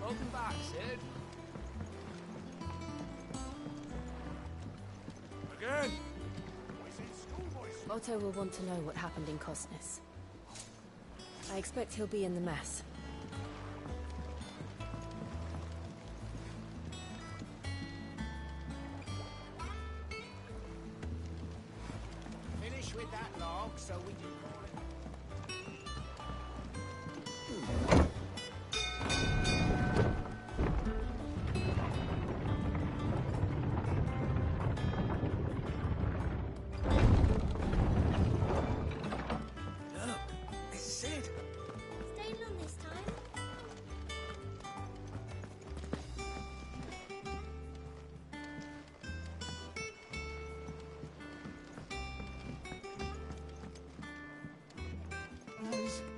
Welcome back, Sid. Again! Otto will want to know what happened in Cosnes. I expect he'll be in the mess. Finish with that log so we can call it.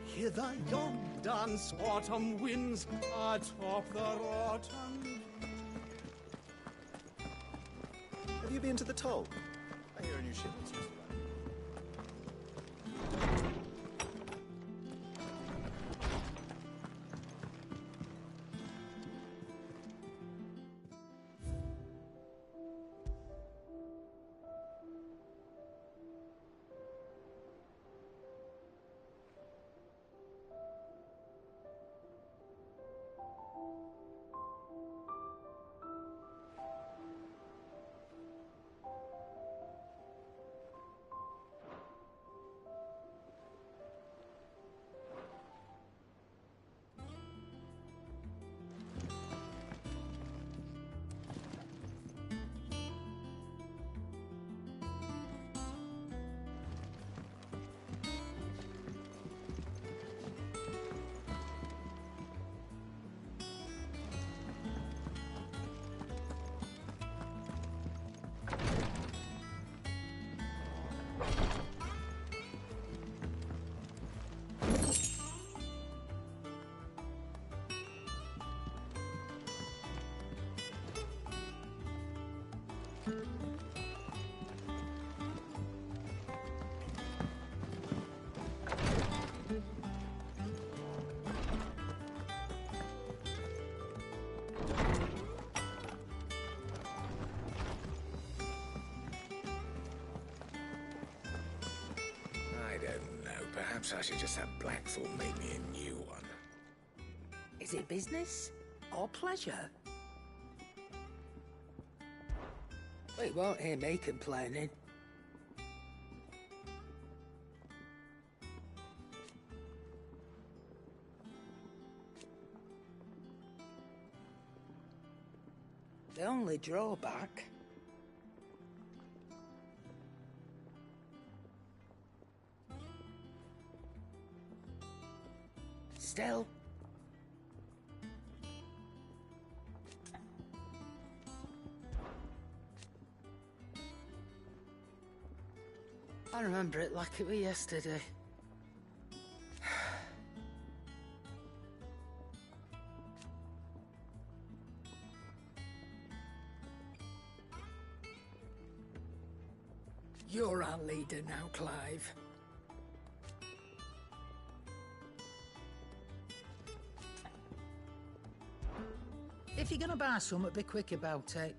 Hear the young dance, autumn winds atop the rotten. Have you been to the toll? I hear a new shipment's just arrived. I don't know. Perhaps I should just have Blackthorn make me a new one. Is it business or pleasure? We won't hear me complaining. The only drawback... Still... I remember it like it was yesterday. You're our leader now, Clive. If you're gonna buy something, be quick about it.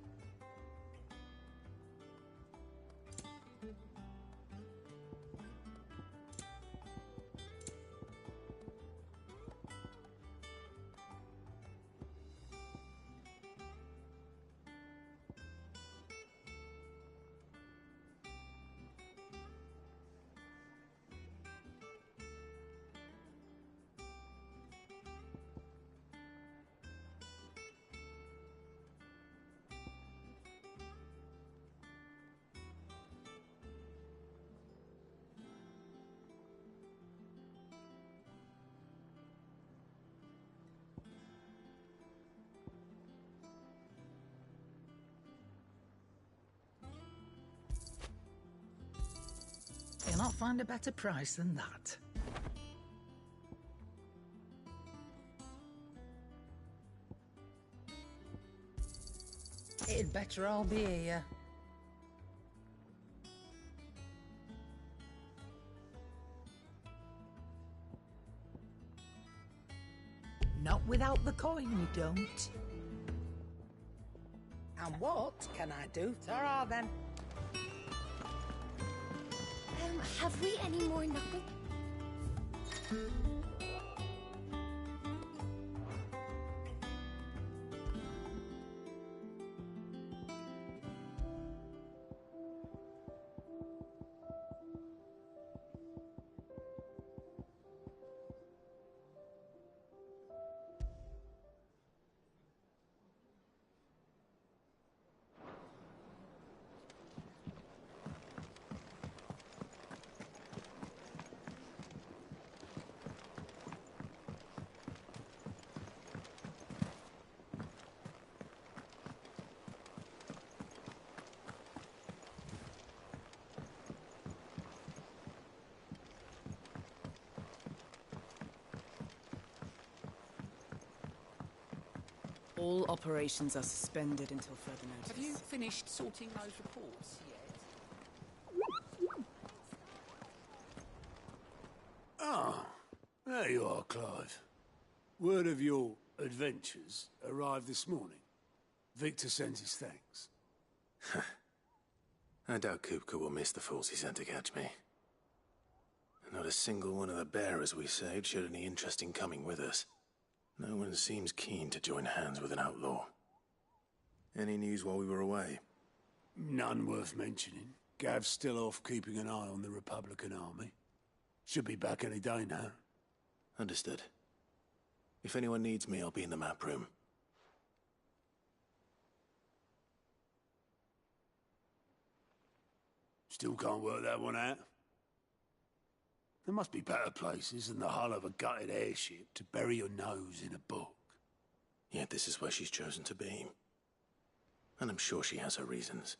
You'll not find a better price than that. It'd better all be here. Not without the coin, you don't. And what can I do? Ta-ra, then. Have we any more knuckle? All operations are suspended until further notice. Have you finished sorting those reports yet? Ah, there you are, Clive. Word of your adventures arrived this morning. Victor sends his thanks. I doubt Kupka will miss the fools he sent to catch me. Not a single one of the bearers we saved showed any interest in coming with us. No one seems keen to join hands with an outlaw. Any news while we were away? None worth mentioning. Gav's still off keeping an eye on the Republican army. Should be back any day now. Understood. If anyone needs me, I'll be in the map room. Still can't work that one out. There must be better places than the hull of a gutted airship to bury your nose in a book. Yet this is where she's chosen to be. And I'm sure she has her reasons.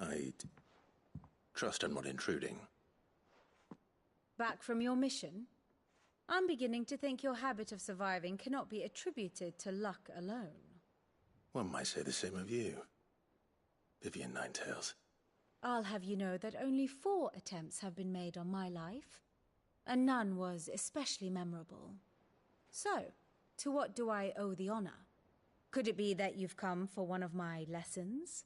I trust I'm not intruding. Back from your mission? I'm beginning to think your habit of surviving cannot be attributed to luck alone. One might say the same of you, Vivian Ninetails. I'll have you know that only 4 attempts have been made on my life, and none was especially memorable. So, to what do I owe the honor? Could it be that you've come for one of my lessons?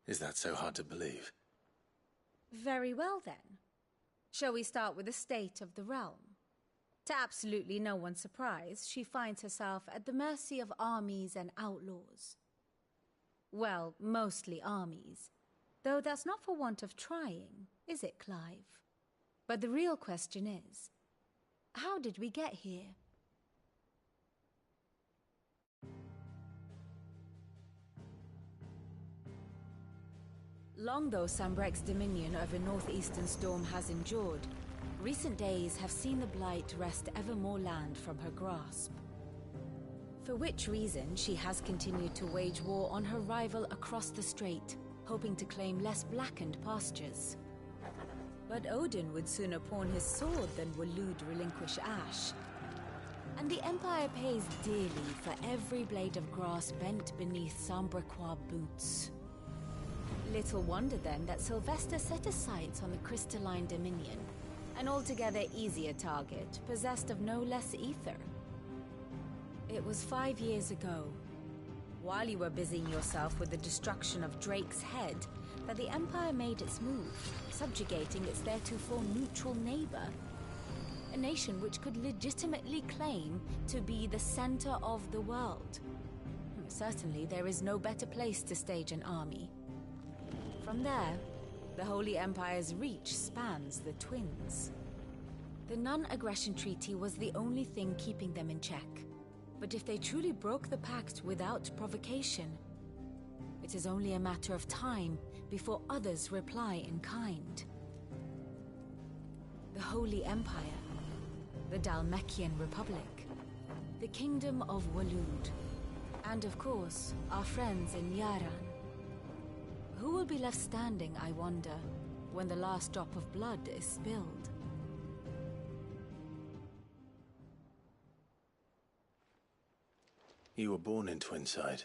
Is that so hard to believe? Very well then. Shall we start with the state of the realm? To absolutely no one's surprise, she finds herself at the mercy of armies and outlaws. Well, mostly armies. Though that's not for want of trying, is it, Clive? But the real question is, how did we get here? Long though Sambrek's dominion over northeastern Storm has endured, recent days have seen the Blight wrest ever more land from her grasp. For which reason she has continued to wage war on her rival across the strait, hoping to claim less blackened pastures. But Odin would sooner pawn his sword than Waloed relinquish Ash. And the Empire pays dearly for every blade of grass bent beneath Sambrequois boots. Little wonder then that Sylvester set his sights on the crystalline dominion, an altogether easier target, possessed of no less ether. It was 5 years ago, while you were busying yourself with the destruction of Drake's head, that the Empire made its move, subjugating its theretofore neutral neighbor. A nation which could legitimately claim to be the center of the world. Certainly there is no better place to stage an army. From there, the Holy Empire's reach spans the Twins. The non-aggression treaty was the only thing keeping them in check. But if they truly broke the pact without provocation, it is only a matter of time before others reply in kind. The Holy Empire, the Dhalmekian Republic, the Kingdom of Waloed, and of course, our friends in Yaran. Who will be left standing, I wonder, when the last drop of blood is spilled? You were born in Twinside.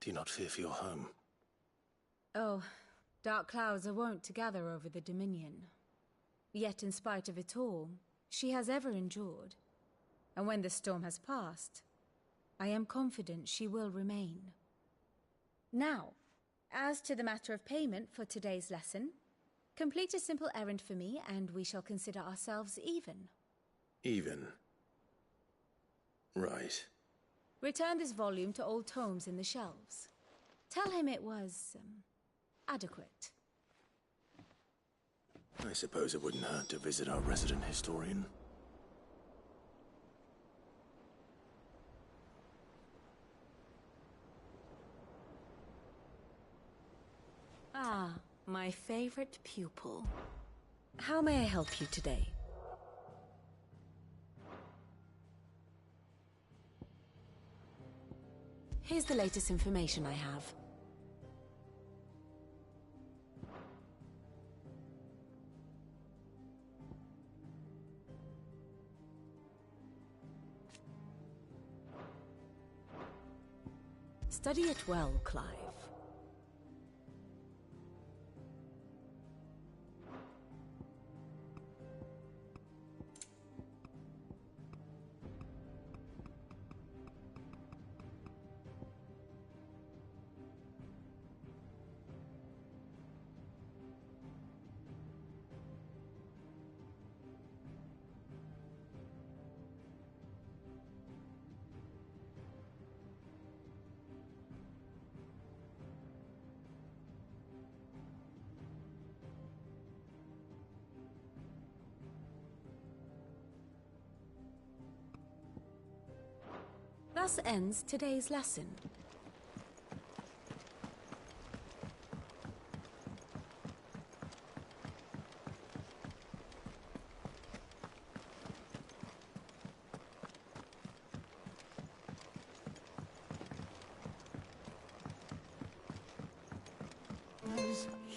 Do you not fear for your home? Oh, dark clouds are wont to gather over the Dominion. Yet in spite of it all, she has ever endured. And when the storm has passed, I am confident she will remain. Now, as to the matter of payment for today's lesson, complete a simple errand for me and we shall consider ourselves even. Even? Right. Return this volume to old tomes in the shelves. Tell him it was, adequate. I suppose it wouldn't hurt to visit our resident historian. Ah, my favorite pupil. How may I help you today? Here's the latest information I have. Study it well, Clive. Thus ends today's lesson.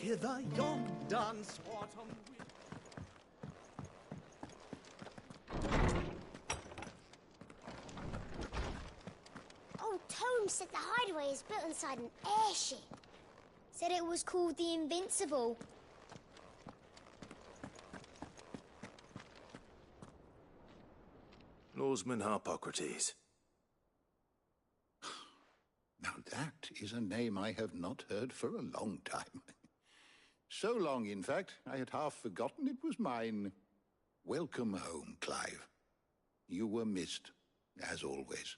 Hither yon dance autumn wind. Old Tome said the hideaway is built inside an airship. Said it was called the Invincible. Norseman Harpocrates. Now that is a name I have not heard for a long time. So long, in fact, I had half forgotten it was mine. Welcome home, Clive. You were missed, as always.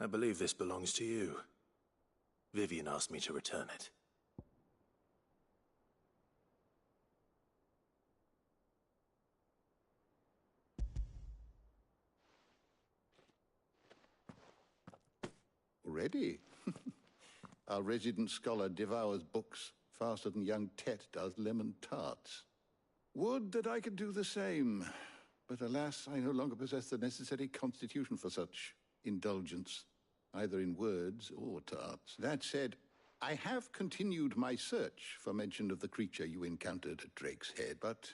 I believe this belongs to you. Vivian asked me to return it. Already? Our resident scholar devours books faster than young Tet does lemon tarts. Would that I could do the same. But alas, I no longer possess the necessary constitution for such indulgence, either in words or tarts. That said, I have continued my search for mention of the creature you encountered at Drake's Head, but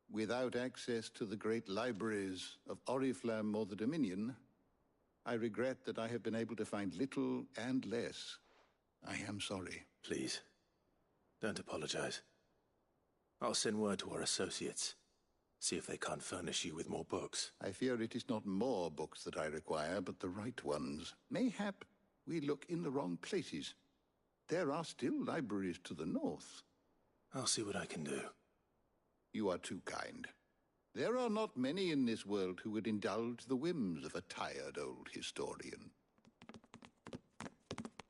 without access to the great libraries of Oriflamme or the Dominion, I regret that I have been able to find little and less. I am sorry. Please, don't apologize. I'll send word to our associates. See if they can't furnish you with more books. I fear it is not more books that I require, but the right ones. Mayhap we look in the wrong places. There are still libraries to the north. I'll see what I can do. You are too kind. There are not many in this world who would indulge the whims of a tired old historian.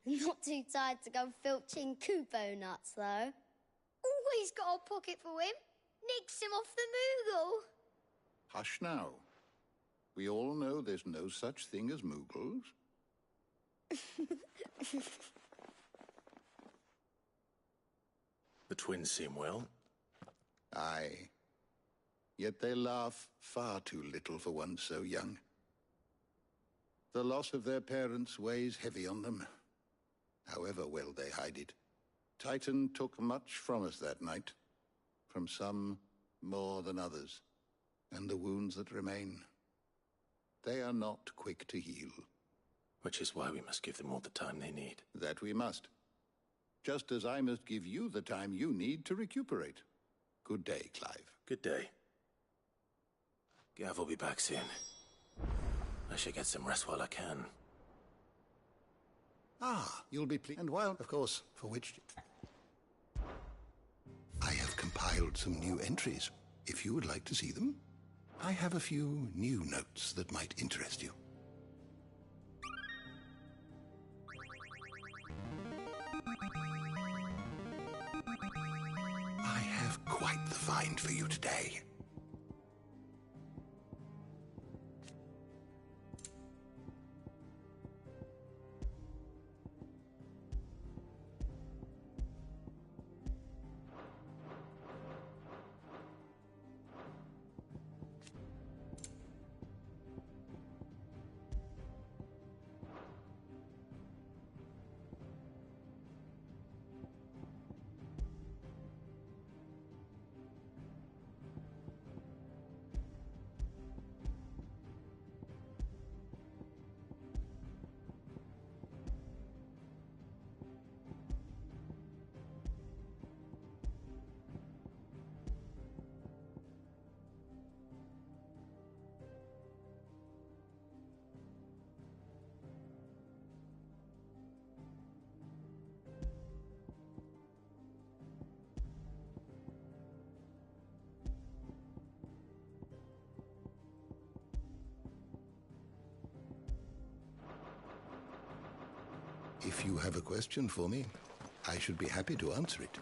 Not too tired to go filching Kupo nuts, though. Always got a pocket for him. Nicks him off the Moogle. Hush now. We all know there's no such thing as Moogles. The twins seem well. Aye. Yet they laugh far too little for one so young. The loss of their parents weighs heavy on them, however well they hide it. Titan took much from us that night, from some more than others, and the wounds that remain, they are not quick to heal. Which is why we must give them all the time they need. That we must. Just as I must give you the time you need to recuperate. Good day, Clive. Good day. Gav will be back soon. I should get some rest while I can. Ah, you'll be pleased. And while, of course, for which... I have compiled some new entries. If you would like to see them, I have a few new notes that might interest you. I have quite the find for you today. If you have a question for me, I should be happy to answer it.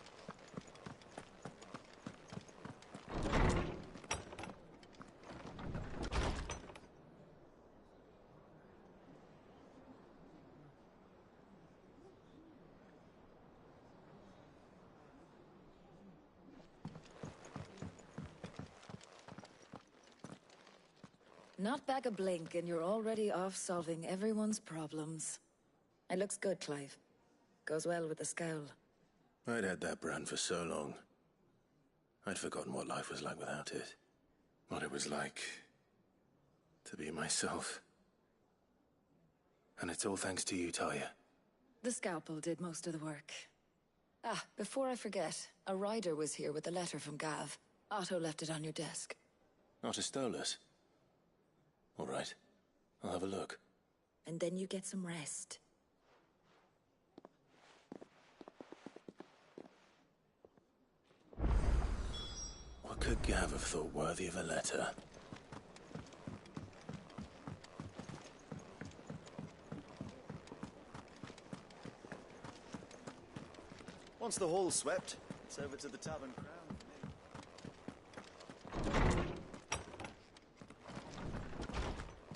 Not back a blink and you're already off solving everyone's problems. It looks good, Clive. Goes well with the scowl. I'd had that brand for so long. I'd forgotten what life was like without it. What it was like to be myself. And it's all thanks to you, Talia. The scalpel did most of the work. Ah, before I forget, a rider was here with a letter from Gav. Otto left it on your desk. Not a stolus. All right. I'll have a look. And then you get some rest. What could Gav have thought worthy of a letter? Once the hall's swept, it's over to the Tavern Crown.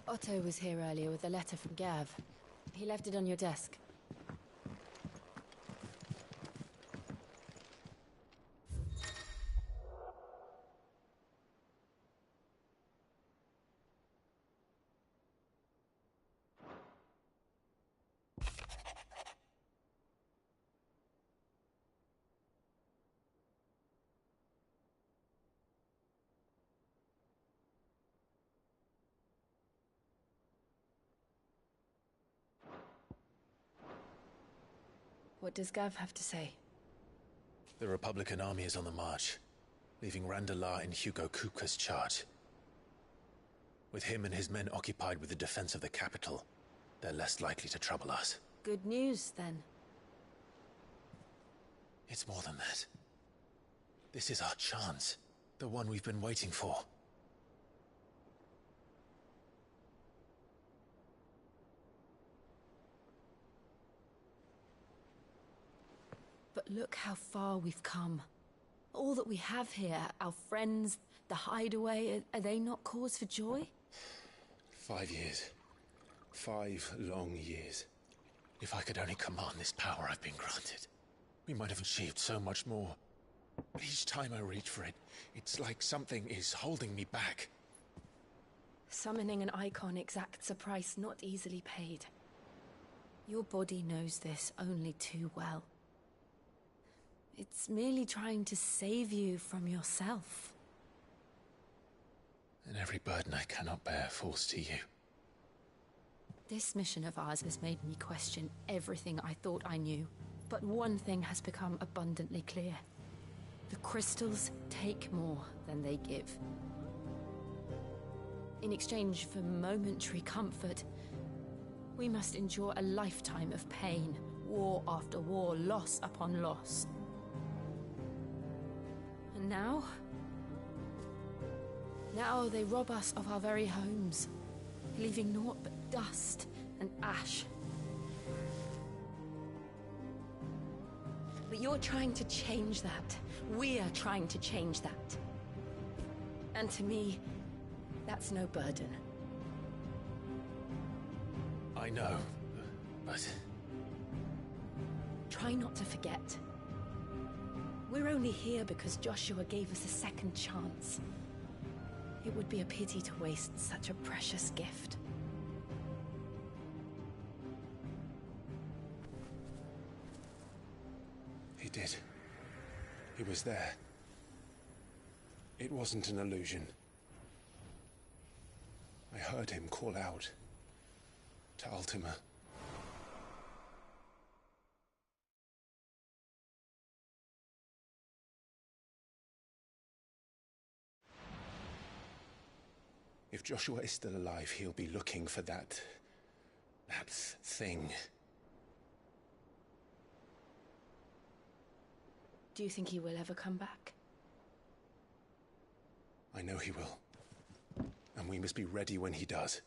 Otto was here earlier with a letter from Gav. He left it on your desk. What does Gav have to say? The Republican army is on the march, leaving Randalar in Hugo Kupka's charge. With him and his men occupied with the defense of the capital, they're less likely to trouble us. Good news, then. It's more than that. This is our chance. The one we've been waiting for. But look how far we've come. All that we have here, our friends, the hideaway, are they not cause for joy? 5 years. 5 long years. If I could only command this power I've been granted, we might have achieved so much more. But each time I reach for it, it's like something is holding me back. Summoning an icon exacts a price not easily paid. Your body knows this only too well. It's merely trying to save you from yourself. And every burden I cannot bear falls to you. This mission of ours has made me question everything I thought I knew. But one thing has become abundantly clear. The crystals take more than they give. In exchange for momentary comfort, we must endure a lifetime of pain, war after war, loss upon loss. And now they rob us of our very homes, leaving naught but dust and ash. But you're trying to change that. We're trying to change that. And to me, that's no burden. I know, but... Try not to forget. We're only here because Joshua gave us a second chance. It would be a pity to waste such a precious gift. He did. He was there. It wasn't an illusion. I heard him call out to Ultima. If Joshua is still alive, he'll be looking for that thing. Do you think he will ever come back? I know he will. And we must be ready when he does.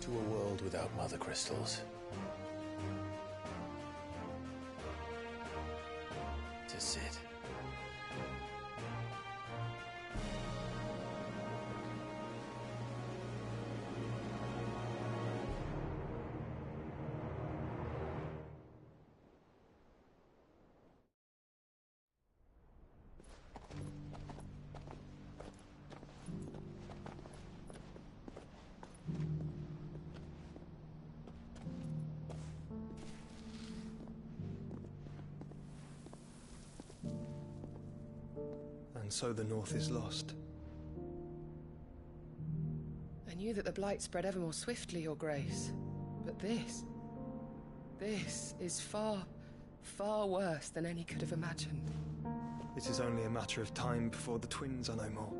To a world without mother crystals. To Sid. and so the North is lost. I knew that the Blight spread ever more swiftly, Your Grace. But this is far, far worse than any could have imagined. It is only a matter of time before the twins are no more.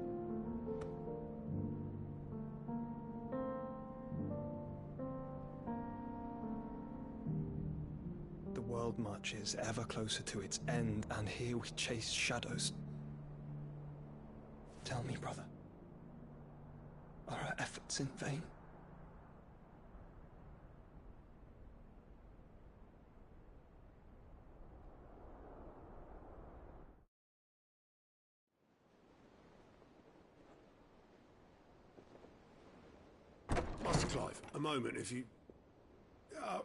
The world marches ever closer to its end, and here we chase shadows. Tell me, brother, are our efforts in vain? Master Clive, a moment, if you...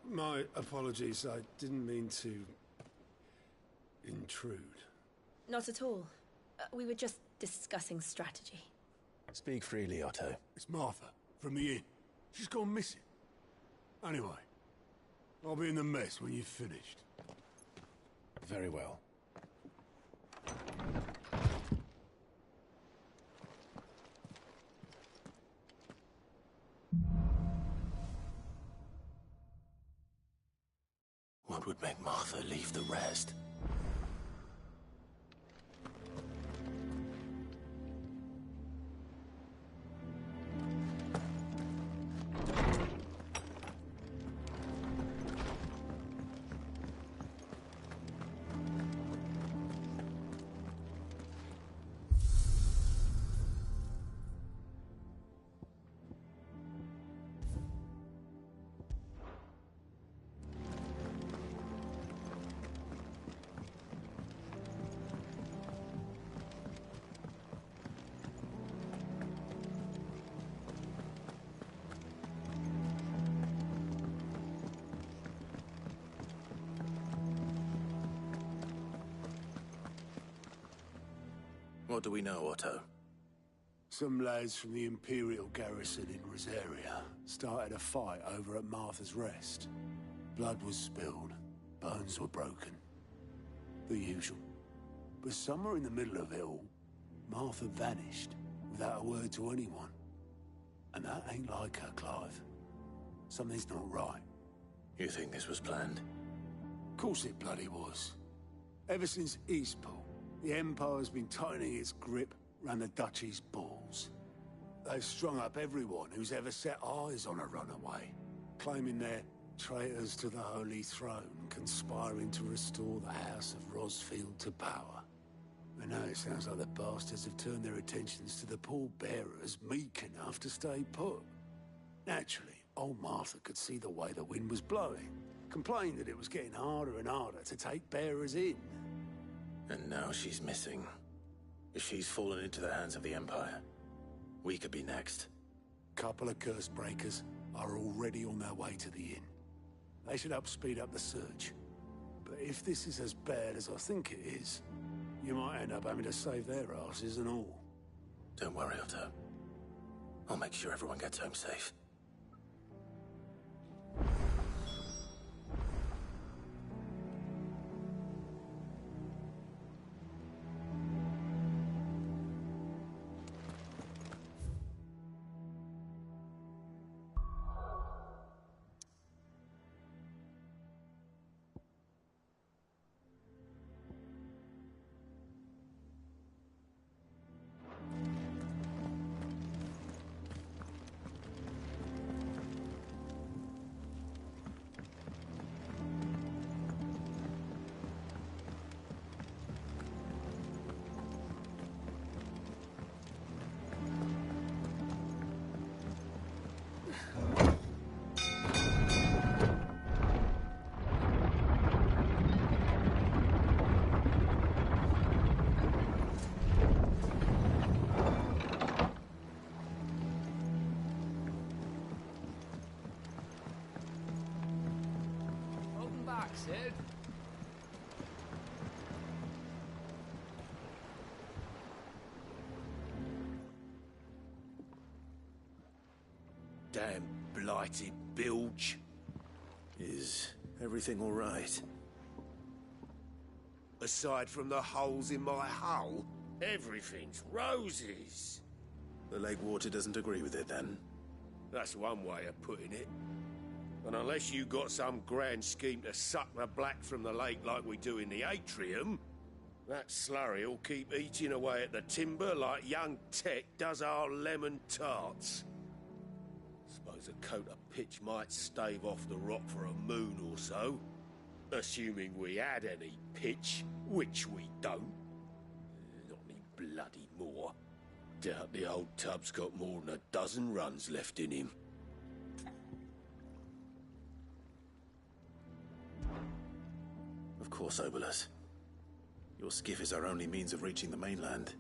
my apologies, I didn't mean to... intrude. Not at all. We were just discussing strategy. Speak freely, Otto. It's Martha, from the inn. She's gone missing. Anyway, I'll be in the mess when you've finished. Very well. What would make Martha leave the rest? What do we know, Otto? Some lads from the Imperial garrison in Rosaria started a fight over at Martha's Rest. Blood was spilled, bones were broken. The usual. But somewhere in the middle of it all, Martha vanished without a word to anyone. And that ain't like her, Clive. Something's not right. You think this was planned? Of course it bloody was. Ever since Eastpool, the Empire's been tightening its grip round the Duchy's balls. They've strung up everyone who's ever set eyes on a runaway, claiming they're traitors to the Holy Throne, conspiring to restore the House of Rosfield to power. And now it sounds like the bastards have turned their attentions to the pallbearers meek enough to stay put. Naturally, old Martha could see the way the wind was blowing, complained that it was getting harder and harder to take bearers in. And now she's missing. If she's fallen into the hands of the Empire, we could be next. Couple of curse breakers are already on their way to the inn. They should help speed up the search. But if this is as bad as I think it is, you might end up having to save their asses and all. Don't worry, Otto. I'll make sure everyone gets home safe. Sid. Damn blighted bilge. Is everything all right? Aside from the holes in my hull, Everything's roses. The lake water doesn't agree with it, then? That's one way of putting it. And unless you got some grand scheme to suck the black from the lake like we do in the atrium, that slurry'll keep eating away at the timber like young Tech does our lemon tarts. Suppose a coat of pitch might stave off the rot for a moon or so. Assuming we had any pitch, which we don't. Not any bloody more. Doubt the old tub's got more than a dozen runs left in him. Of course, Obolus. Your skiff is our only means of reaching the mainland.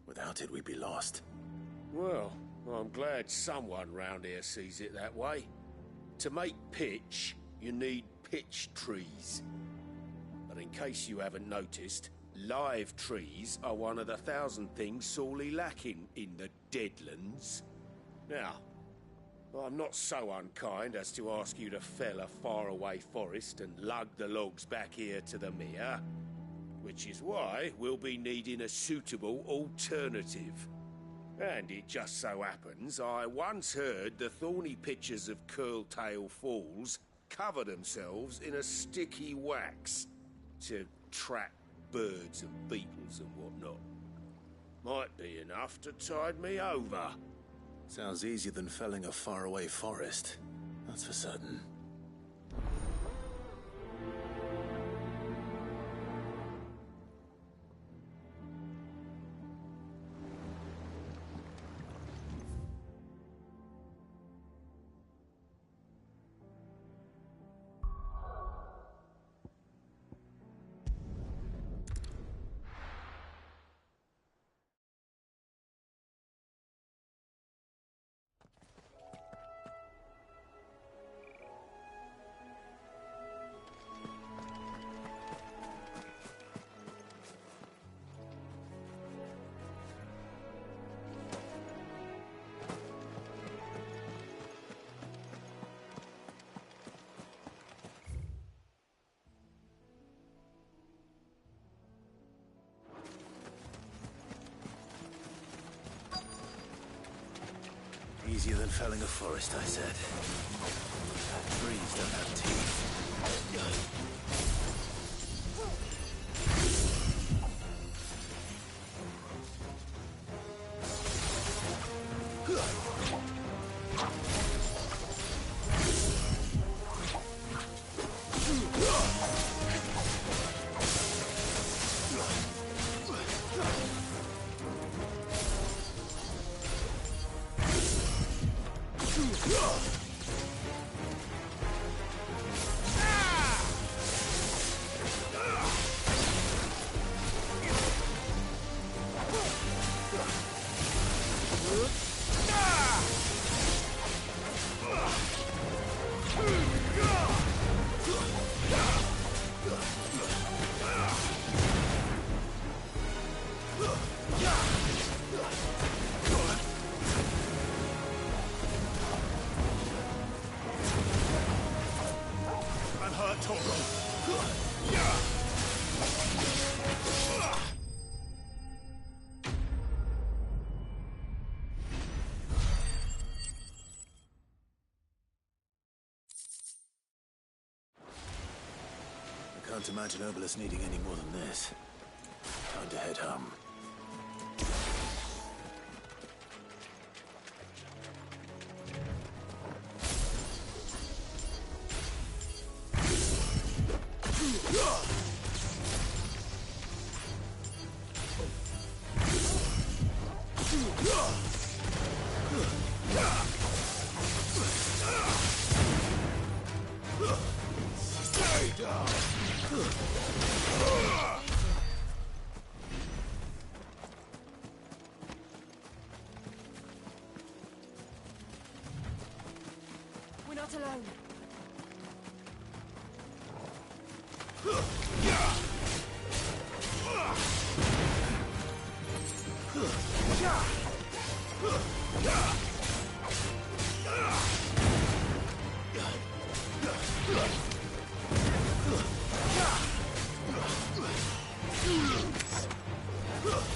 Without it, we'd be lost. Well, I'm glad someone round here sees it that way. To make pitch, you need pitch trees. But in case you haven't noticed, live trees are one of the 1,000 things sorely lacking in the Deadlands. Now, I'm not so unkind as to ask you to fell a faraway forest and lug the logs back here to the mere, which is why we'll be needing a suitable alternative. And it just so happens I once heard the thorny pitchers of Curltail Falls cover themselves in a sticky wax to trap birds and beetles and whatnot. Might be enough to tide me over. Sounds easier than felling a faraway forest. That's for certain. Easier than felling a forest, I said. Trees don't have teeth. Can't imagine Obolus needing any more than this. Time to head home. We're not alone. Ugh!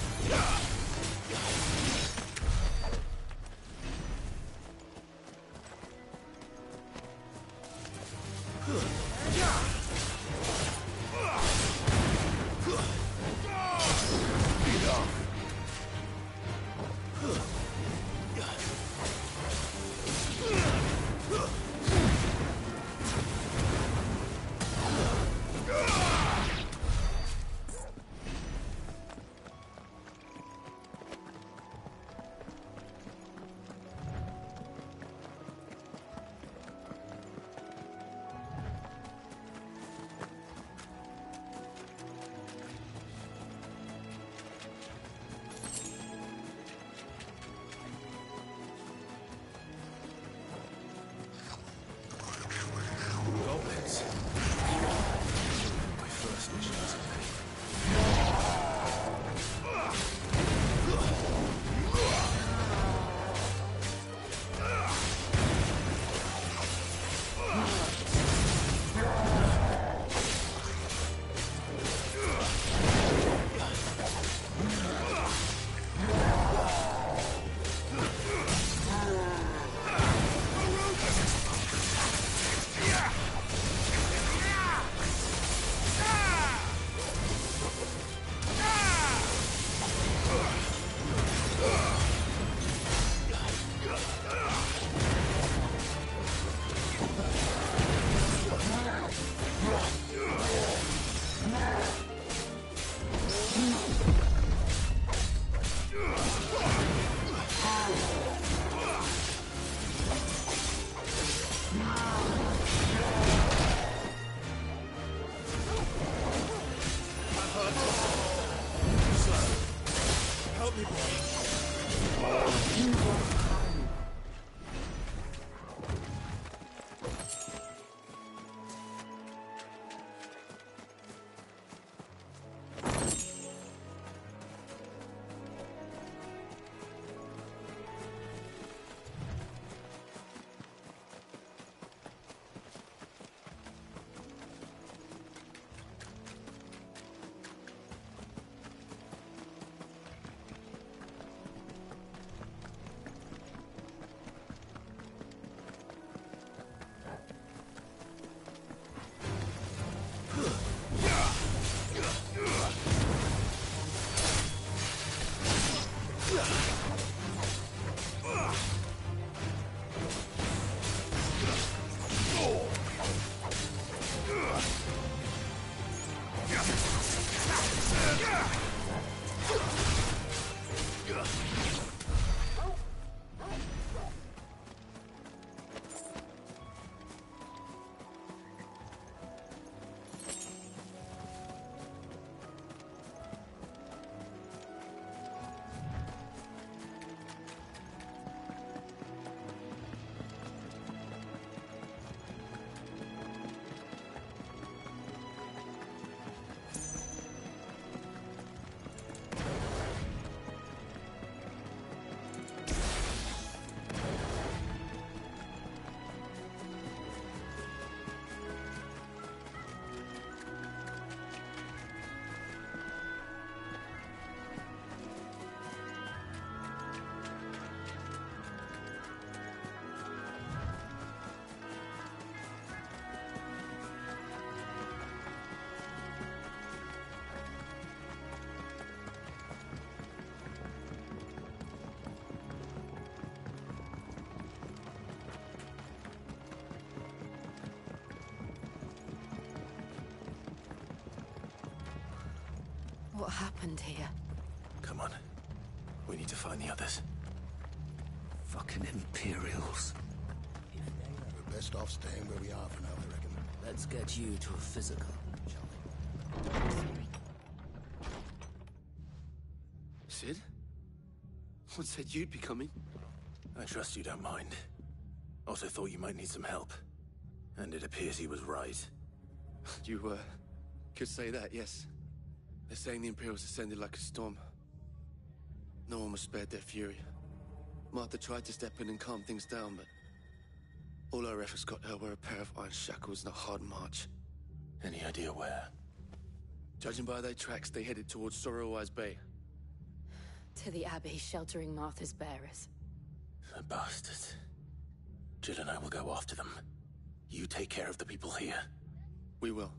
got me, boy. What happened here? Come on. We need to find the others. Fucking Imperials. We're best off staying where we are for now, I reckon. Let's get you to a physical, shall we? Sid? What said you'd be coming? I trust you don't mind. Also thought you might need some help. And it appears he was right. You, could say that, yes. They're saying the Imperials ascended like a storm. No one was spared their fury. Martha tried to step in and calm things down, but all our efforts got her were a pair of iron shackles and a hard march. Any idea where? Judging by their tracks, they headed towards Sorrowwise Bay. To the Abbey, sheltering Martha's bearers. The bastards. Jill and I will go after them. You take care of the people here. We will.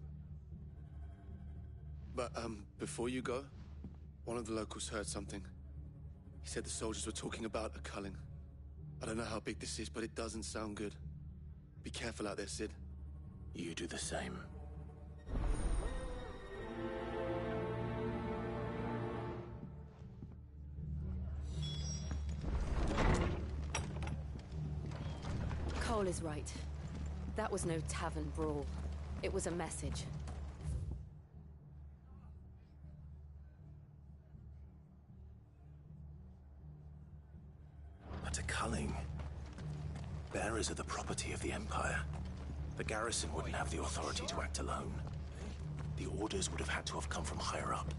But, before you go, one of the locals heard something. He said the soldiers were talking about a culling. I don't know how big this is, but it doesn't sound good. Be careful out there, Sid. You do the same. Cole is right. That was no tavern brawl. It was a message. But a culling. Bearers are the property of the Empire. The garrison wouldn't have the authority to act alone. The orders would have had to have come from higher up.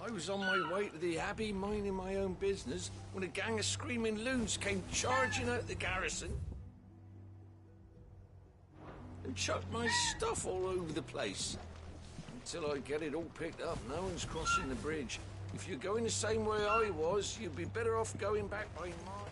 I was on my way to the Abbey minding my own business when a gang of screaming loons came charging out the garrison and chucked my stuff all over the place. Until I get it all picked up, no one's crossing the bridge. If you're going the same way I was, you'd be better off going back by Martha.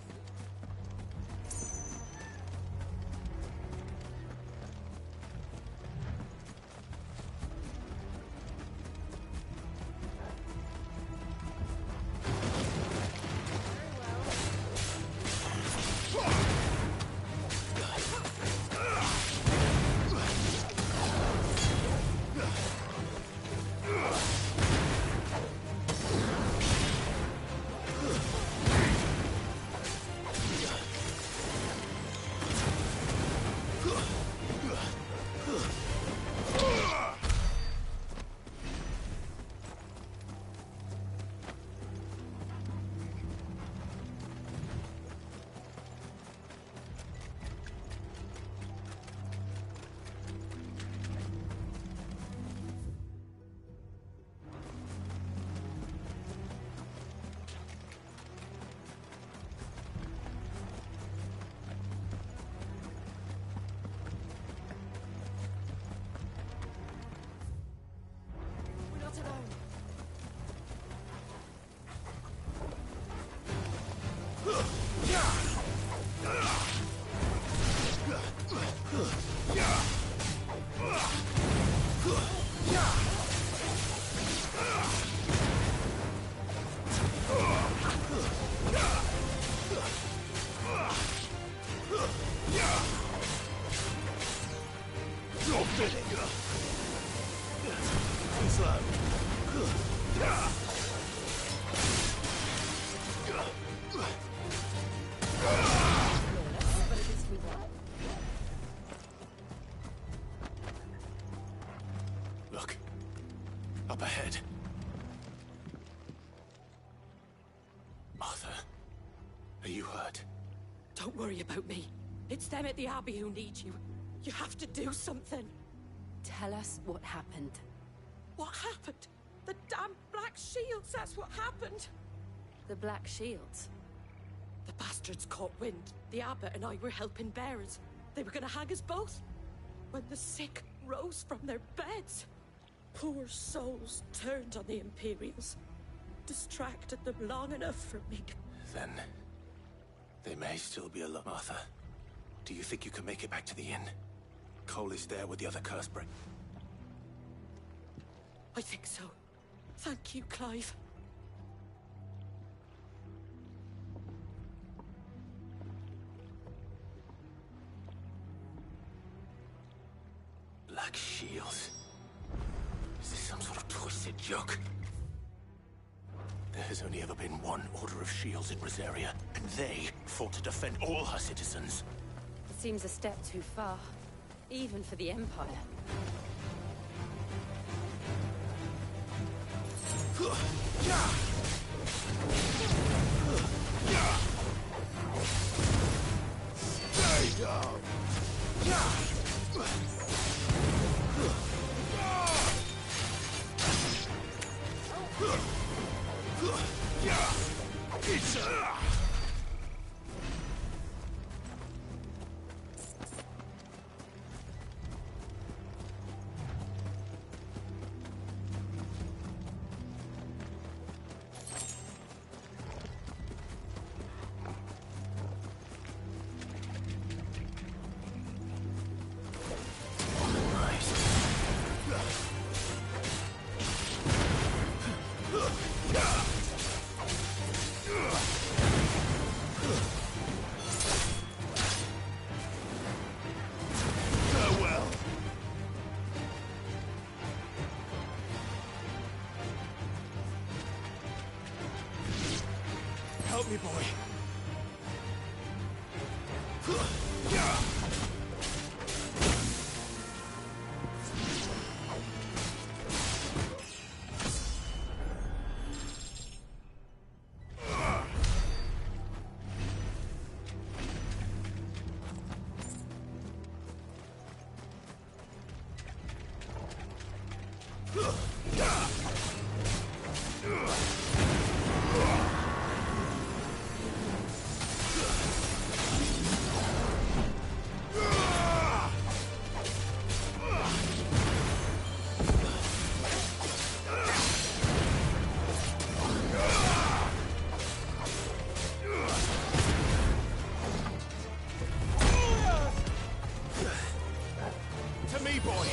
Martha, are you hurt? Don't worry about me. It's them at the Abbey who need you. You have to do something. Tell us what happened. What happened? The damn Black Shields, that's what happened. The Black Shields? The bastards caught wind. The abbot and I were helping bearers. They were gonna hang us both. When the sick rose from their beds, poor souls turned on the Imperials. Distracted them long enough for me. Then, they may still be alive. Martha, do you think you can make it back to the inn? Cole is there with the other curse break. I think so. Thank you, Clive. Black Shields? Is this some sort of twisted joke? There has only ever been one Order of Shields in Rosaria, and they fought to defend all her citizens. It seems a step too far, even for the Empire. Stay down! Help me, boy. To me, boy!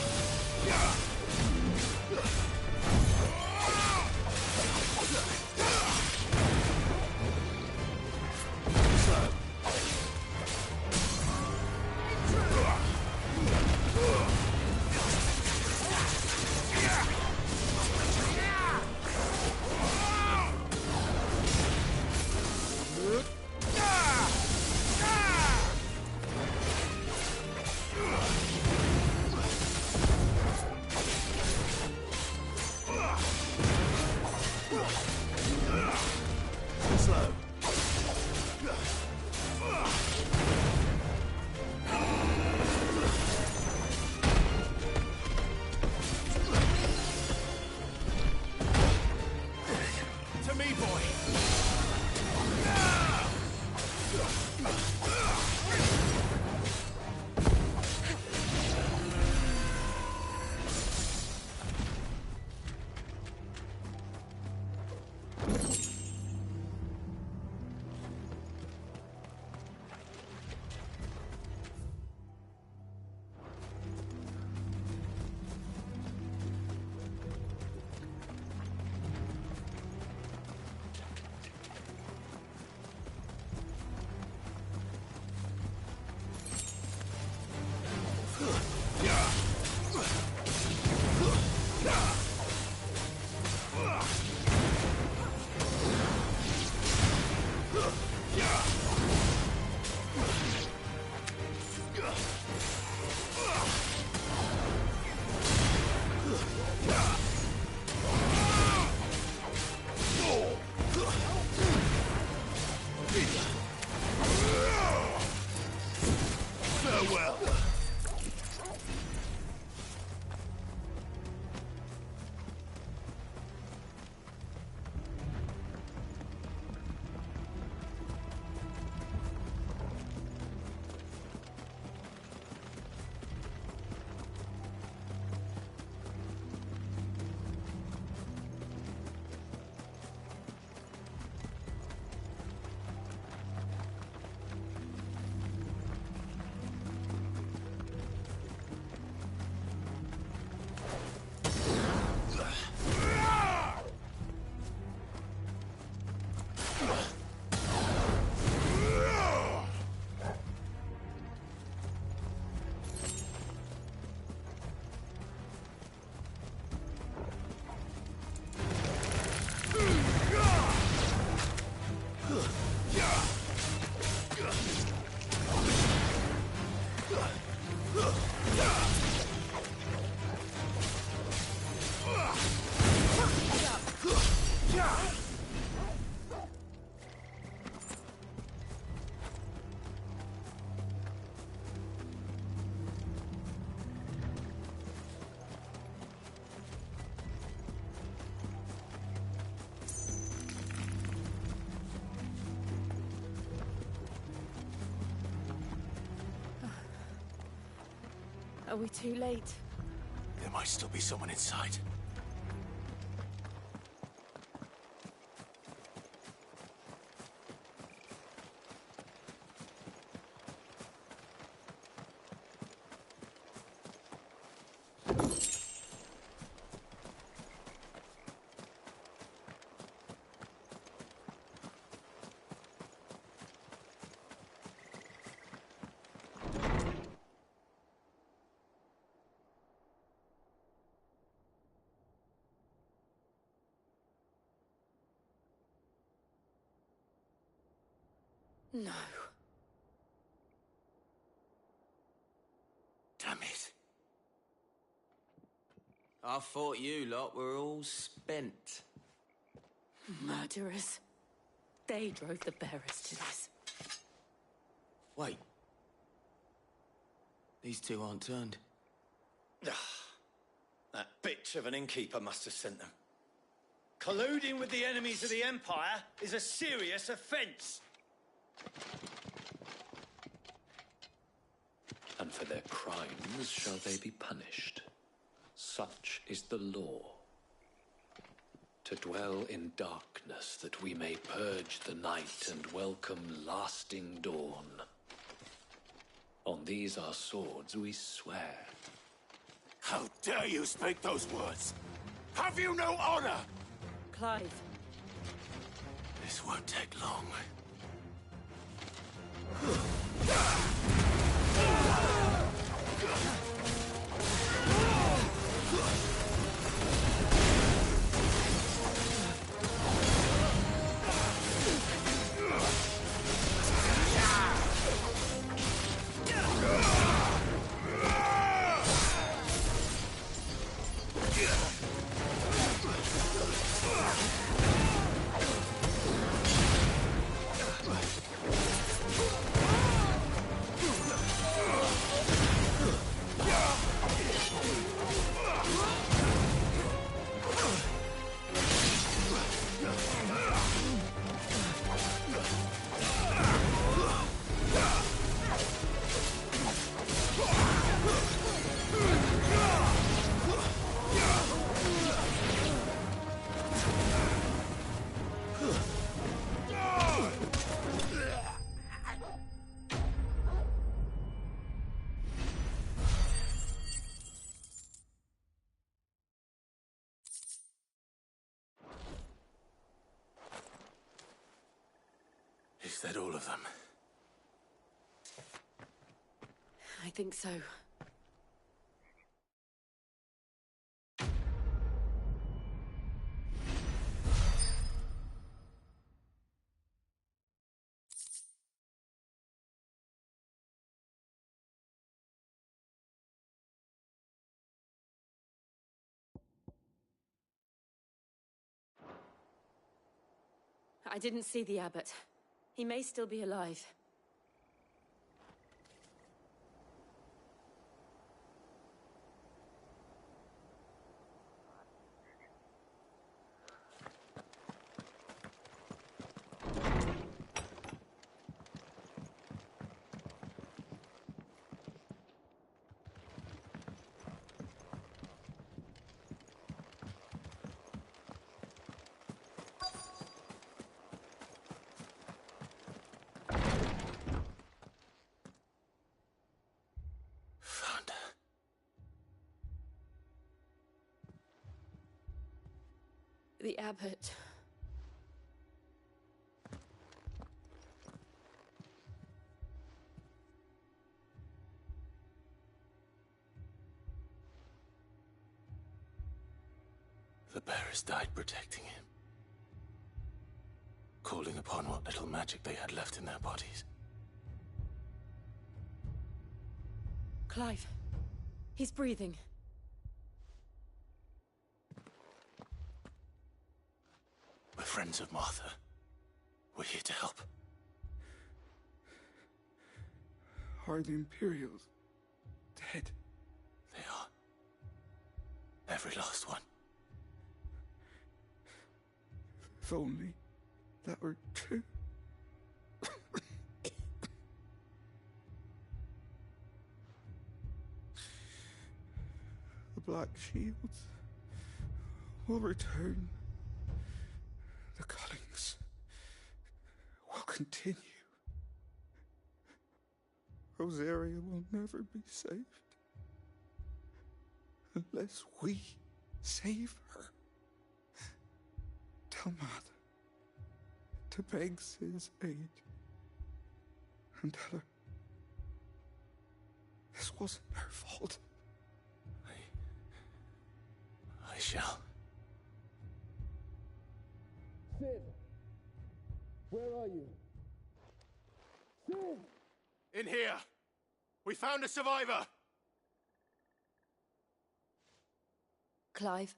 Are we too late? There might still be someone inside. No. Damn it. I thought you lot were all spent. Murderers. They drove the bearers to this. Wait. These two aren't turned. That bitch of an innkeeper must have sent them. Colluding with the enemies of the Empire is a serious offence. And for their crimes shall they be punished. Such is the law. To dwell in darkness that we may purge the night and welcome lasting dawn. On these our swords we swear. How dare you speak those words? Have you no honor? Clive. This won't take long. Is that all of them? I think so. I didn't see the abbot. He may still be alive. The abbot. The bearers died protecting him. calling upon what little magic they had left in their bodies. Clive. He's breathing. We're friends of Martha. We're here to help. Are the Imperials dead? They are. Every last one. If only that were true. The Black Shields will return. The cullings will continue. Rosaria will never be saved unless we save her. Tell Mother to beg Sid's aid and tell her this wasn't her fault. I shall. Sid! Where are you? Sid! In here! We found a survivor! Clive.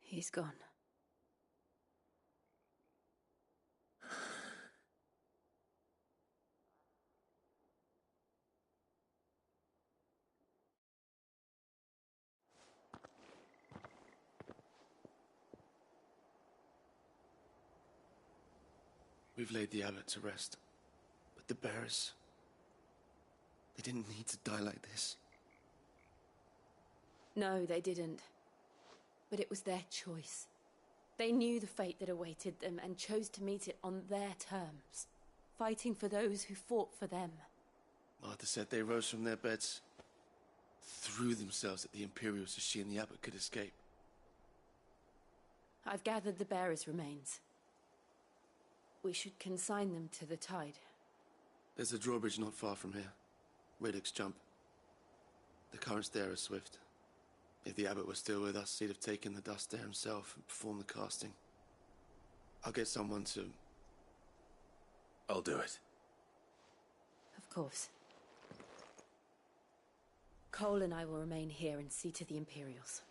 He's gone. We've laid the abbot to rest. But the bearers... they didn't need to die like this. No, they didn't. But it was their choice. They knew the fate that awaited them and chose to meet it on their terms, fighting for those who fought for them. Martha said they rose from their beds, threw themselves at the Imperials so she and the abbot could escape. I've gathered the bearers' remains. We should consign them to the tide. There's a drawbridge not far from here. Radix jump. The currents there are swift. If the abbot were still with us, he'd have taken the dust there himself and performed the casting. I'll get someone to... I'll do it. Of course. Cole and I will remain here and see to the Imperials.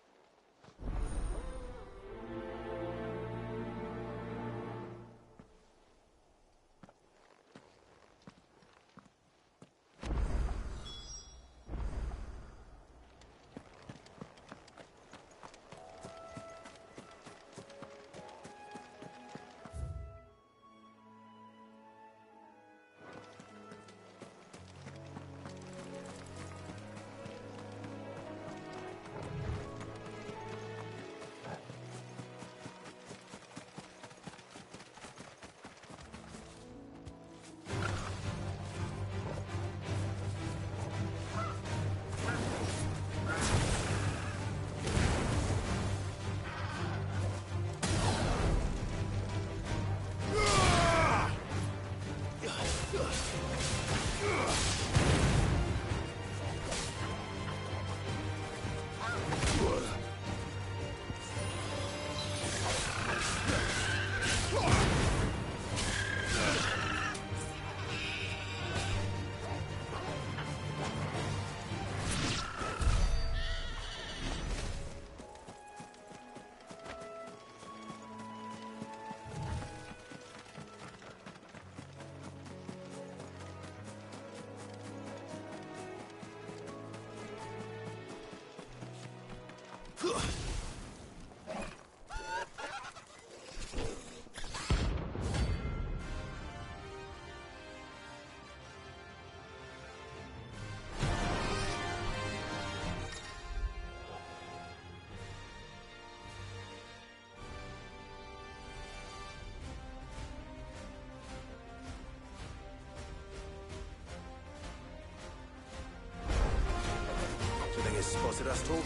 It's spotted us, Torgal?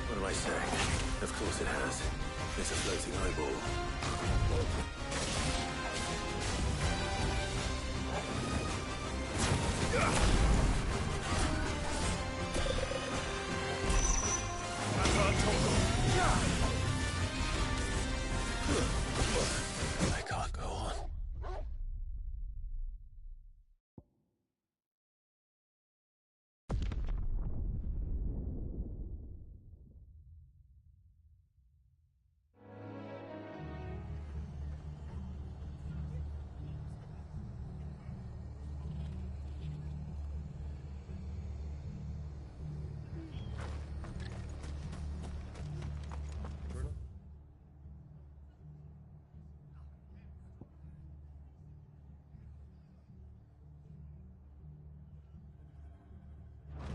What am I saying? Of course it has. It's a floating eyeball. I can't go on.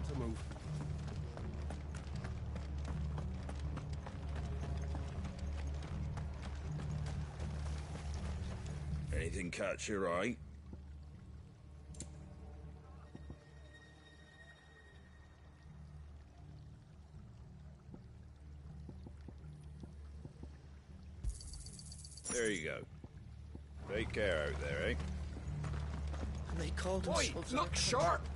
To move. Anything catch your eye? There you go. Take care out there, eh? And they called Oi, themselves... look sharp!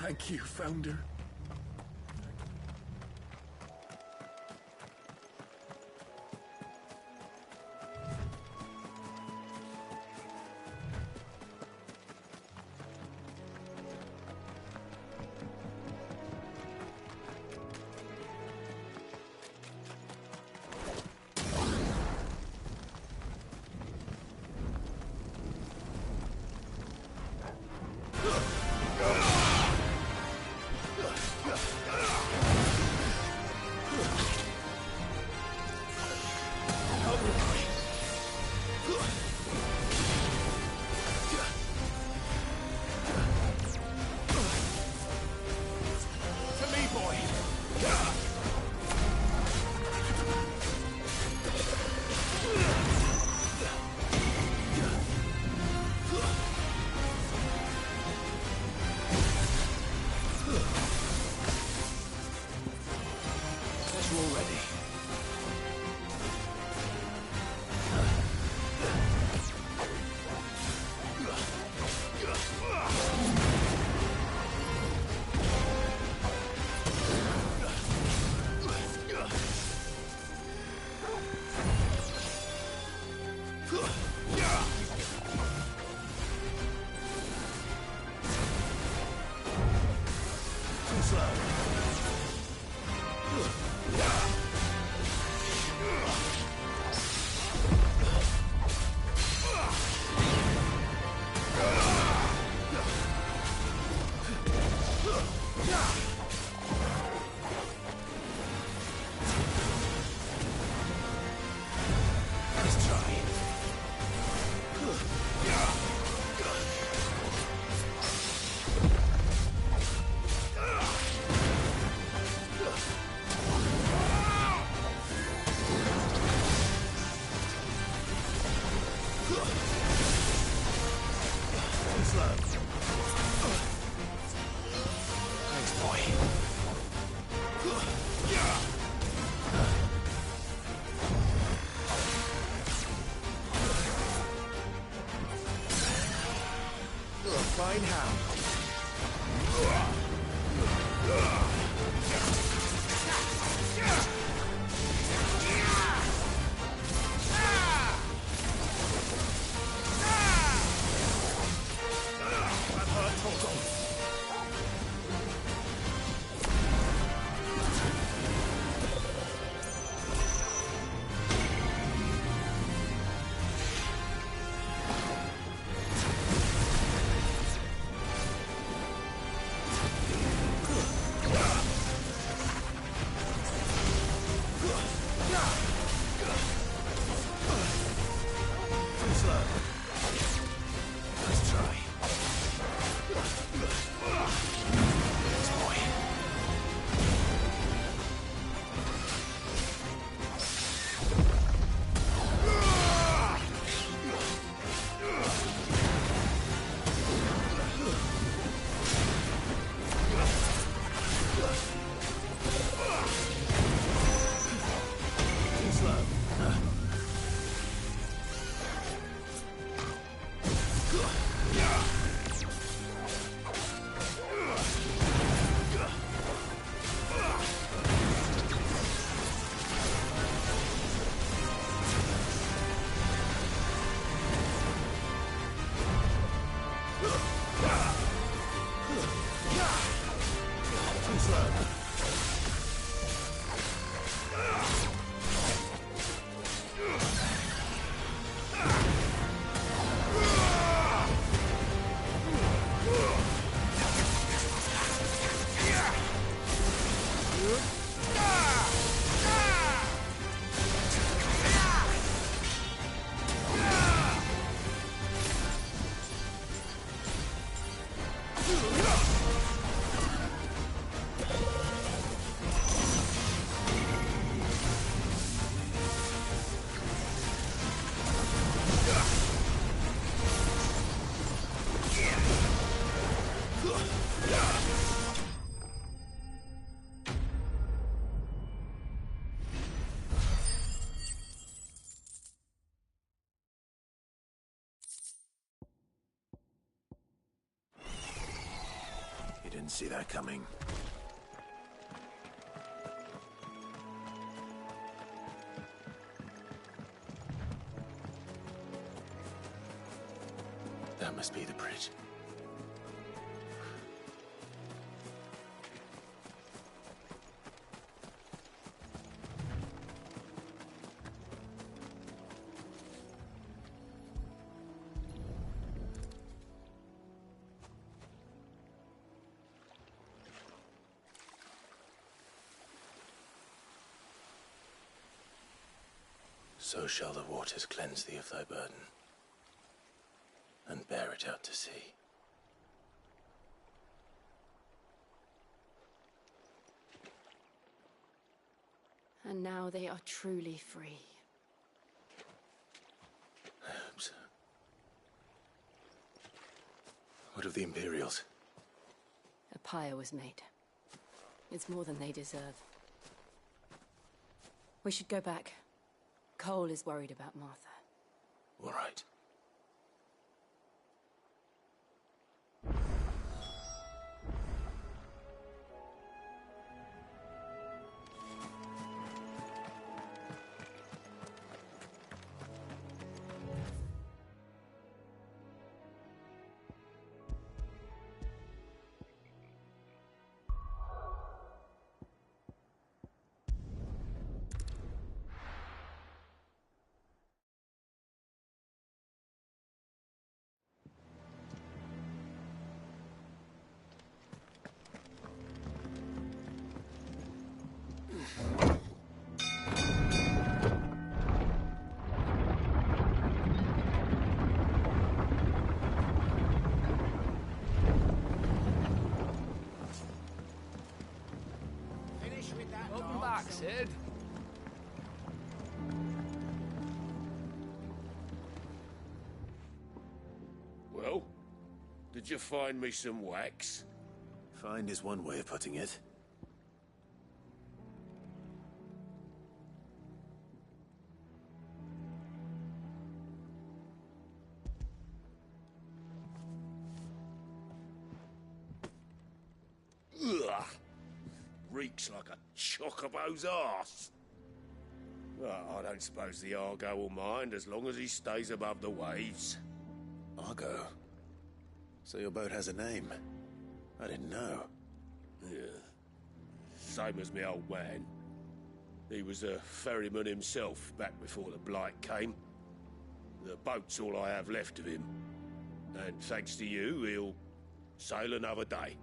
Thank you, Founder. Fine how. Didn't see that coming. That must be the bridge. So shall the waters cleanse thee of thy burden, and bear it out to sea. And now they are truly free. I hope so. What of the Imperials? A pyre was made. It's more than they deserve. We should go back. Cole is worried about Martha. All right. Welcome back, Sid. Well, did you find me some wax? Find is one way of putting it. Ugh. Reeks like a chocobo's arse. Well, I don't suppose the Argo will mind as long as he stays above the waves. Argo? So your boat has a name? I didn't know. Yeah. Same as me old man. He was a ferryman himself back before the Blight came. The boat's all I have left of him. And thanks to you, he'll sail another day.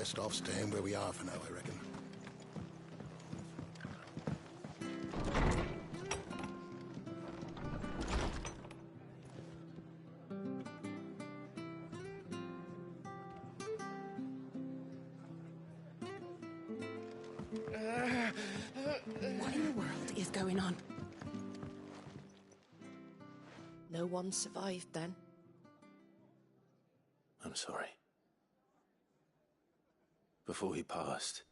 best off staying where we are for now, I reckon. What in the world is going on? No one survived then. I'm sorry. Before he passed,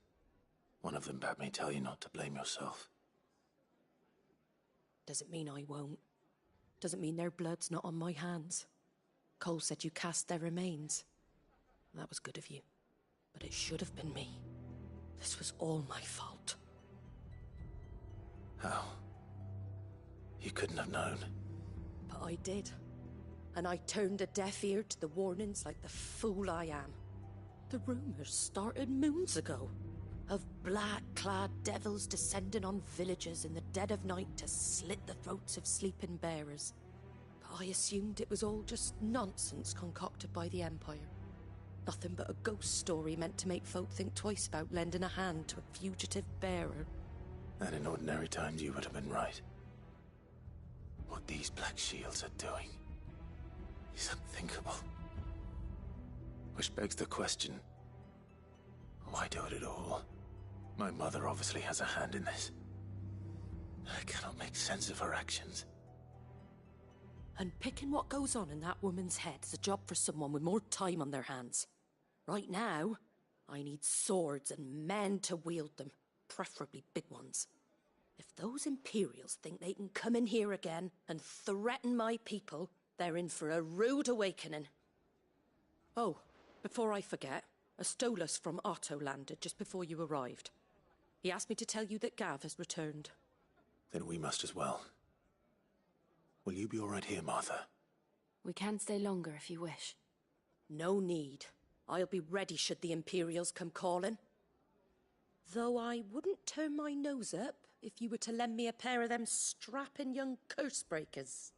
one of them bade me tell you not to blame yourself. Doesn't mean I won't. Doesn't mean their blood's not on my hands. Cole said you cast their remains. That was good of you. But it should have been me. This was all my fault. How? You couldn't have known. But I did. And I turned a deaf ear to the warnings like the fool I am. The rumors started moons ago. Of black-clad devils descending on villages in the dead of night to slit the throats of sleeping bearers. But I assumed it was all just nonsense concocted by the Empire. Nothing but a ghost story meant to make folk think twice about lending a hand to a fugitive bearer. And in ordinary times you would have been right. What these Black Shields are doing is unthinkable. Which begs the question, why do it at all? My mother obviously has a hand in this. I cannot make sense of her actions. And picking what goes on in that woman's head is a job for someone with more time on their hands. Right now, I need swords and men to wield them, preferably big ones. If those Imperials think they can come in here again and threaten my people, they're in for a rude awakening. Oh, before I forget, a Stolas from Otto landed just before you arrived. He asked me to tell you that Gav has returned. Then we must as well. Will you be all right here, Martha? We can stay longer if you wish. No need. I'll be ready should the Imperials come calling. Though I wouldn't turn my nose up if you were to lend me a pair of them strapping young curse breakers.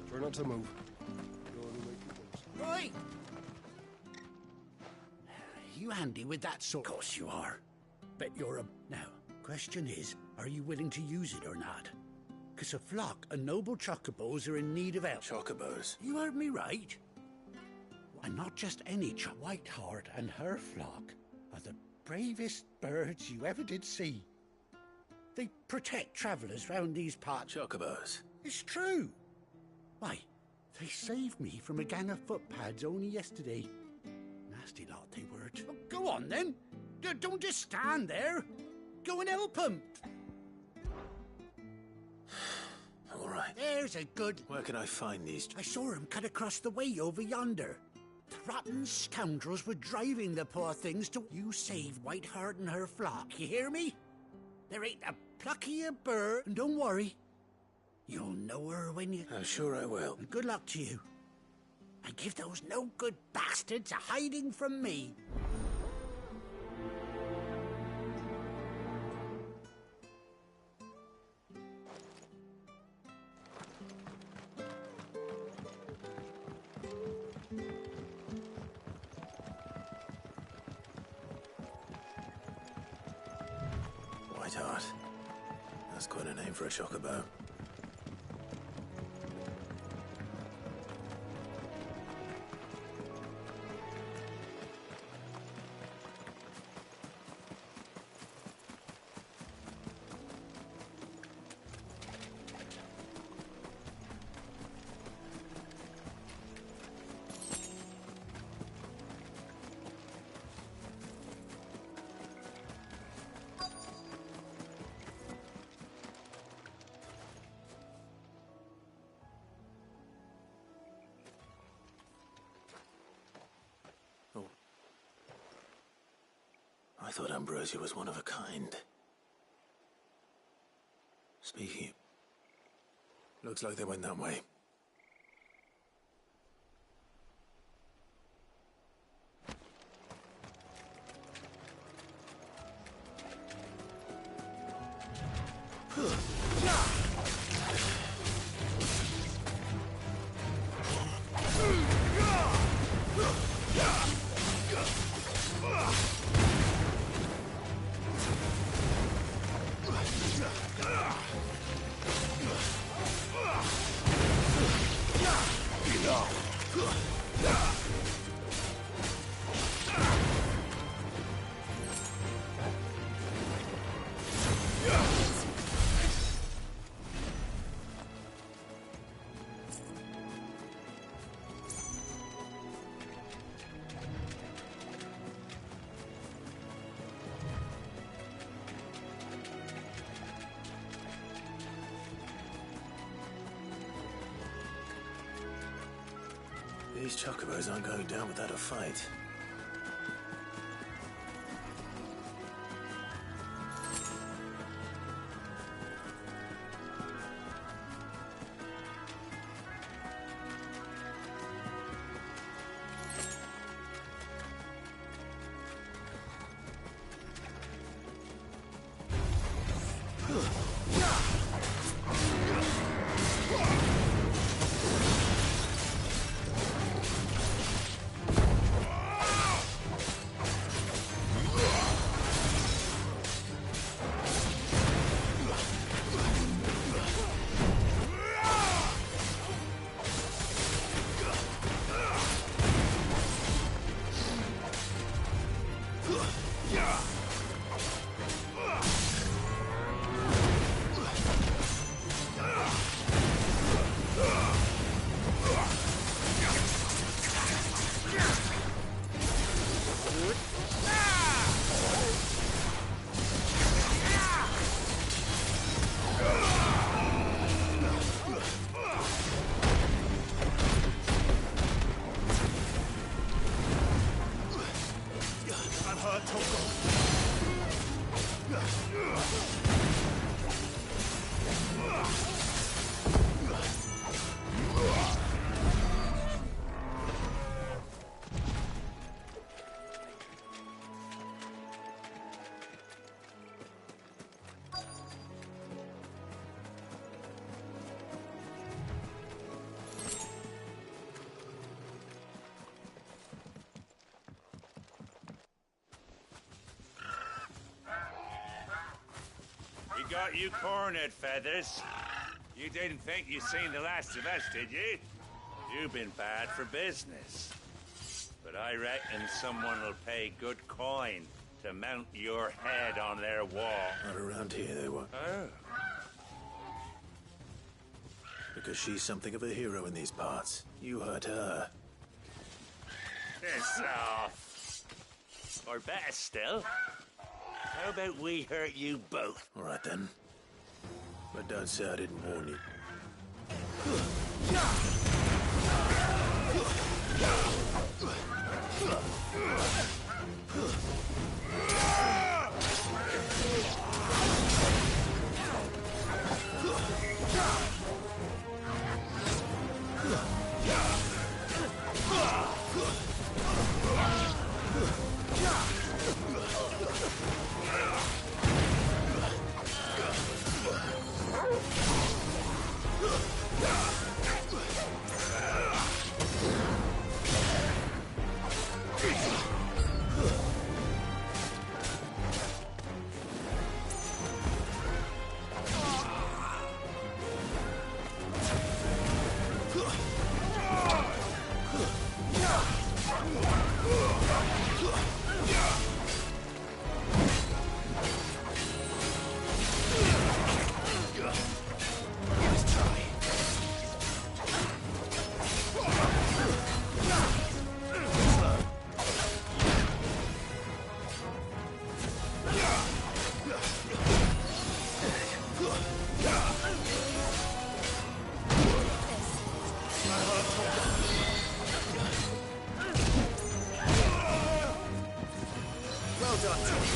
Try not to move. Right! You handy with that sort? Of course you are. Bet you're a... Now, question is, are you willing to use it or not? Because a flock of noble chocobos are in need of help. Chocobos? You heard me right. And not just any Whiteheart and her flock are the bravest birds you ever did see. They protect travellers round these parts. Chocobos? It's true. Why, they saved me from a gang of footpads only yesterday. Nasty lot they were. Oh, go on then. Don't just stand there. Go and help them. All right. There's a good... Where can I find these? I saw them cut across the way over yonder. The rotten scoundrels were driving the poor things to... You saved Whiteheart and her flock, you hear me? There ain't a pluckier bird. And don't worry. You'll know her when you... I'm sure I will. And good luck to you. And give those no-good bastards a hiding from me. Whiteheart. That's quite a name for a chocobo. I thought Ambrosia was one of a kind. Speaking... Looks like they went that way. These chocobos aren't going down without a fight. Got you cornered, Feathers. You didn't think you'd seen the last of us, did you? You've been bad for business. But I reckon someone will pay good coin to mount your head on their wall. Not around here, they won't. Oh. Because she's something of a hero in these parts. You hurt her. Piss off. Or better still, how about we hurt you both? All right, then. But don't say I didn't warn you. done to me.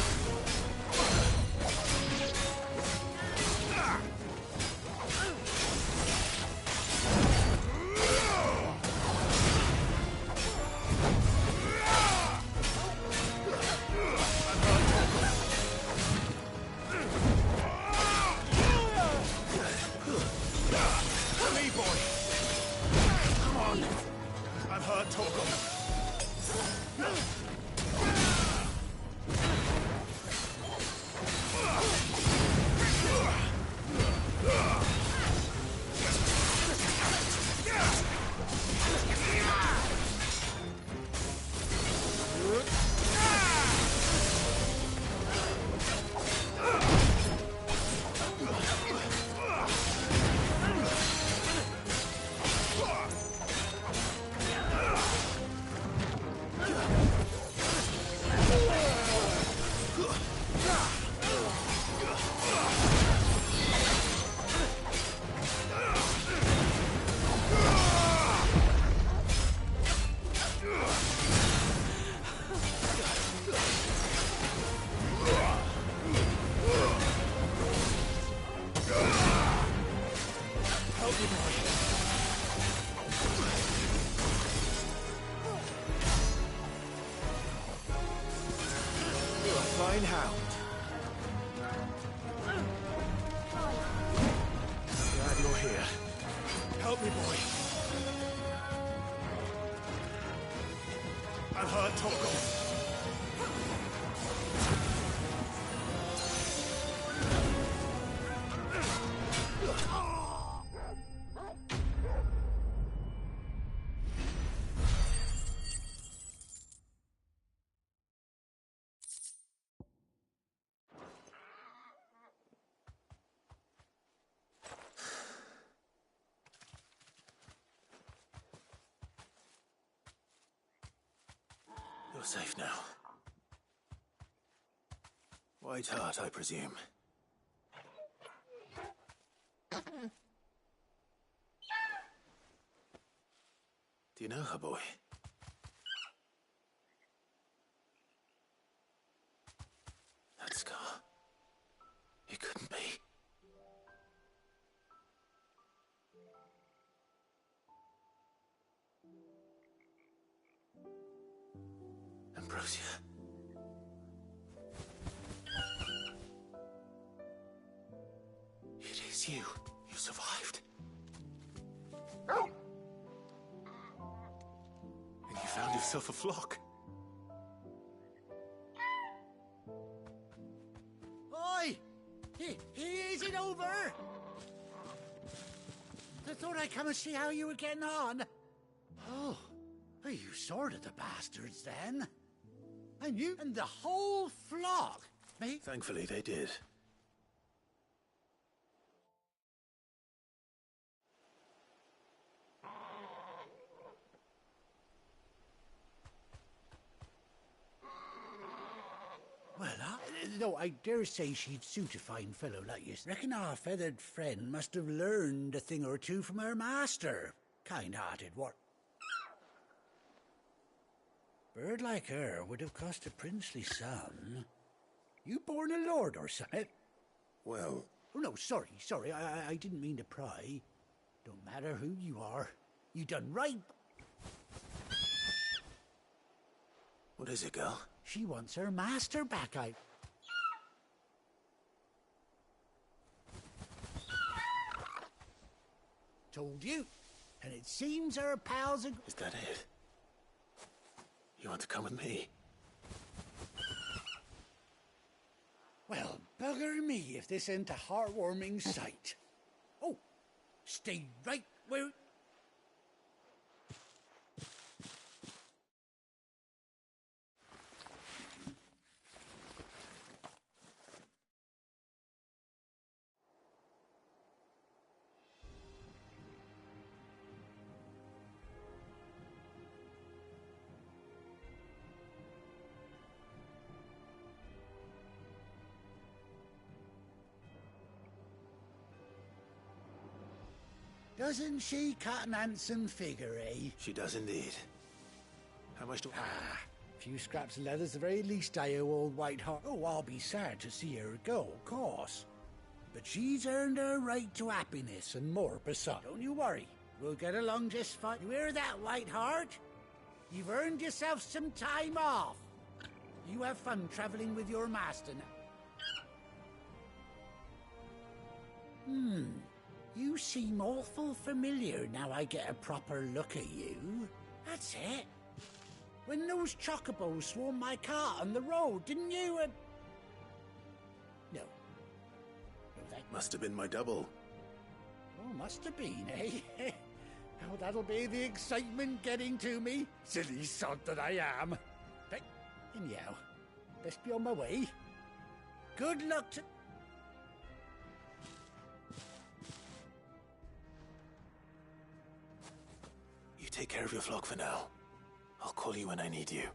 You're safe now. White Hart, I presume. Do you know her, boy? That scar. It couldn't be. Ambrosia. It is you. You survived. And you found yourself a flock. Oi! Is it over? I thought I'd come and see how you were getting on. Oh, you sorted the bastards then. And you and the whole flock, mate. Thankfully, they did. Well, no, I dare say she'd suit a fine fellow like you. Reckon our feathered friend must have learned a thing or two from her master. Kind-hearted, what? Bird like her would have cost a princely sum. You born a lord or something? Well... Oh, no, sorry, I didn't mean to pry. Don't matter who you are. You done right. What is it, girl? She wants her master back, Told you. And it seems her pals are... Is that it? You want to come with me? Well, bugger me if this ain't a heartwarming sight. Oh, stay right where... Doesn't she cut an handsome figure, eh? She does indeed. How much do... few scraps of leather's the very least I owe old Whiteheart. Oh, I'll be sad to see her go, of course. But she's earned her right to happiness and more besides. Don't you worry. We'll get along just fine. You hear that, Whiteheart? You've earned yourself some time off. You have fun traveling with your master now. You seem awful familiar now I get a proper look at you. That's it. When those chocobos swarmed my cart on the road, didn't you? No. No, that must have been my double. Oh, must have been, eh? Oh, that'll be the excitement getting to me. Silly sod that I am. But, anyhow, best be on my way. Good luck to... You take care of your flock for now. I'll call you when I need you.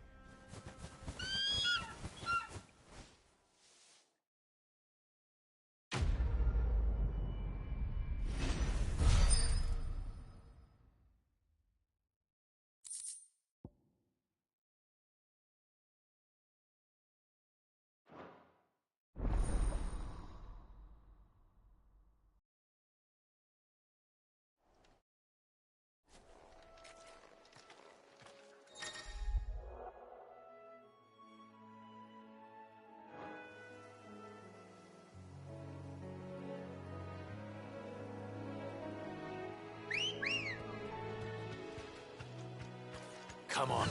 Come on.